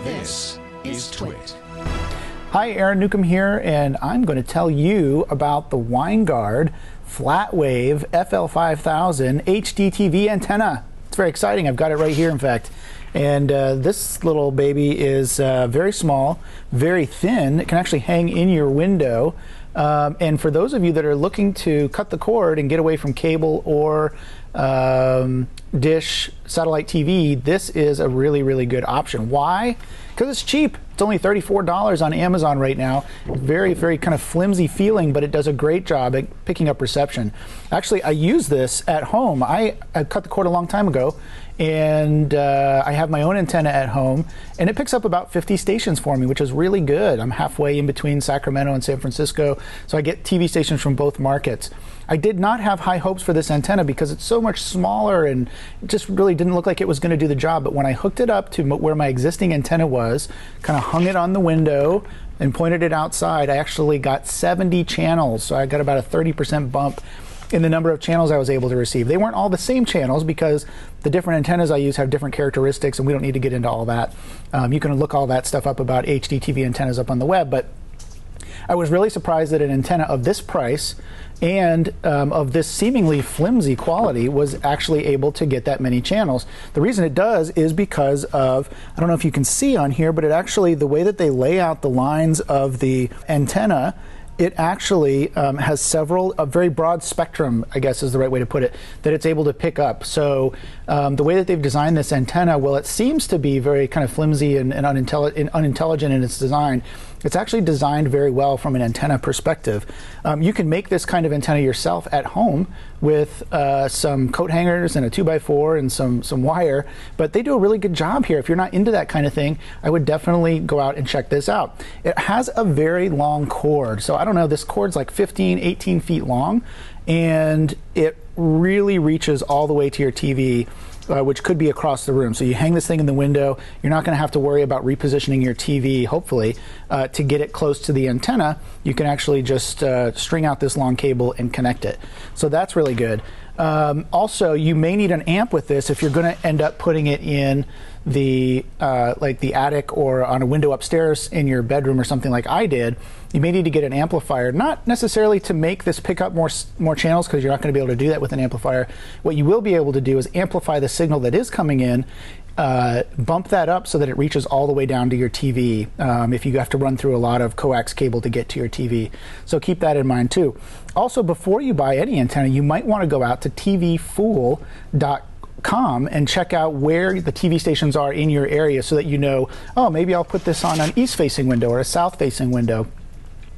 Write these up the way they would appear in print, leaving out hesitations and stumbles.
This is Twit. Hi, Aaron Newcomb here, and I'm going to tell you about the Winegard FlatWave FL-5000 HDTV antenna. It's very exciting. I've got it right here, in fact. And this little baby is very small, very thin. It can actually hang in your window. And for those of you that are looking to cut the cord and get away from cable or dish satellite TV, this is a really, really good option. Why? Because it's cheap. It's only $34 on Amazon right now. Very, very kind of flimsy feeling, but it does a great job at picking up reception. Actually, I use this at home. I cut the cord a long time ago, and I have my own antenna at home, and it picks up about 50 stations for me, which is really good. I'm halfway in between Sacramento and San Francisco, so I get TV stations from both markets. I did not have high hopes for this antenna because it's so much smaller and it just really didn't look like it was going to do the job. But when I hooked it up to where my existing antenna was, kind of hung it on the window and pointed it outside, I actually got 70 channels. So I got about a 30% bump in the number of channels I was able to receive. They weren't all the same channels because the different antennas I use have different characteristics, and we don't need to get into all that. You can look all that stuff up about HDTV antennas up on the web, but I was really surprised that an antenna of this price and of this seemingly flimsy quality was actually able to get that many channels. The reason it does is because of, I don't know if you can see on here, but it actually, the way that they lay out the lines of the antenna, it actually has several, a very broad spectrum, I guess is the right way to put it, that it's able to pick up. So the way that they've designed this antenna, well, it seems to be very kind of flimsy and unintelligent in its design. It's actually designed very well from an antenna perspective. You can make this kind of antenna yourself at home with some coat hangers and a 2x4 and some wire, but they do a really good job here. If you're not into that kind of thing, I would definitely go out and check this out. It has a very long cord. So I don't know, this cord's like 15, 18 feet long, and it really reaches all the way to your TV. Which could be across the room. So you hang this thing in the window, you're not going to have to worry about repositioning your TV, hopefully, to get it close to the antenna. You can actually just string out this long cable and connect it. So that's really good. Also, you may need an amp with this if you're going to end up putting it in the like the attic or on a window upstairs in your bedroom or something like I did. You may need to get an amplifier, not necessarily to make this pick up more channels, because you're not going to be able to do that with an amplifier. What you will be able to do is amplify the signal that is coming in, bump that up so that it reaches all the way down to your TV if you have to run through a lot of coax cable to get to your TV. So keep that in mind too. Also, before you buy any antenna, you might want to go out to tvfool.com and check out where the TV stations are in your area so that you know, oh, maybe I'll put this on an east-facing window or a south-facing window.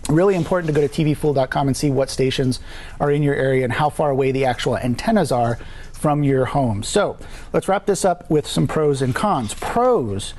Really important to go to tvfool.com and see what stations are in your area and how far away the actual antennas are from your home. So let's wrap this up with some pros and cons. Pros,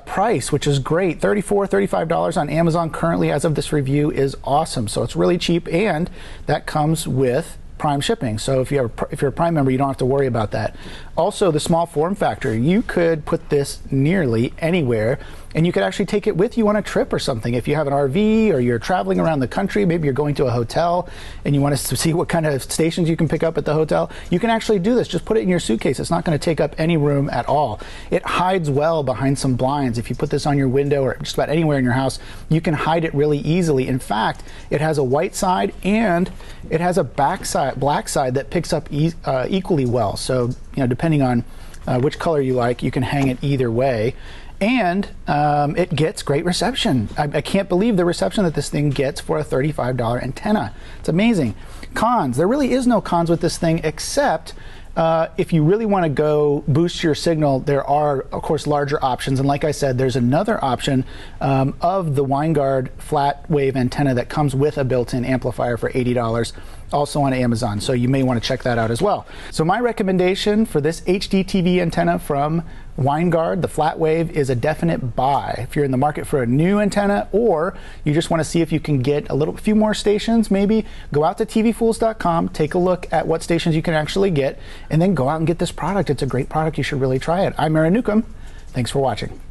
price, which is great. $34, $35 on Amazon currently as of this review is awesome. So it's really cheap, and that comes with Prime shipping. So if you're a Prime member, you don't have to worry about that. Also, the small form factor. You could put this nearly anywhere, and you could actually take it with you on a trip or something. If you have an RV or you're traveling around the country, maybe you're going to a hotel and you want to see what kind of stations you can pick up at the hotel, you can actually do this. Just put it in your suitcase. It's not going to take up any room at all. It hides well behind some blinds. If you put this on your window or just about anywhere in your house, you can hide it really easily. In fact, it has a white side and it has a black side that picks up equally well. So, you know, depending on which color you like, you can hang it either way. And it gets great reception. I can't believe the reception that this thing gets for a $35 antenna. It's amazing. Cons. There really is no cons with this thing, except if you really want to go boost your signal, there are, of course, larger options. And like I said, there's another option of the Winegard FlatWave antenna that comes with a built-in amplifier for $80. Also on Amazon, so you may want to check that out as well. So my recommendation for this HDTV antenna from Winegard, the FlatWave, is a definite buy. If you're in the market for a new antenna, or you just want to see if you can get a few more stations, maybe go out to tvfools.com, take a look at what stations you can actually get, and then go out and get this product. It's a great product. You should really try it. I'm Aaron Newcomb. Thanks for watching.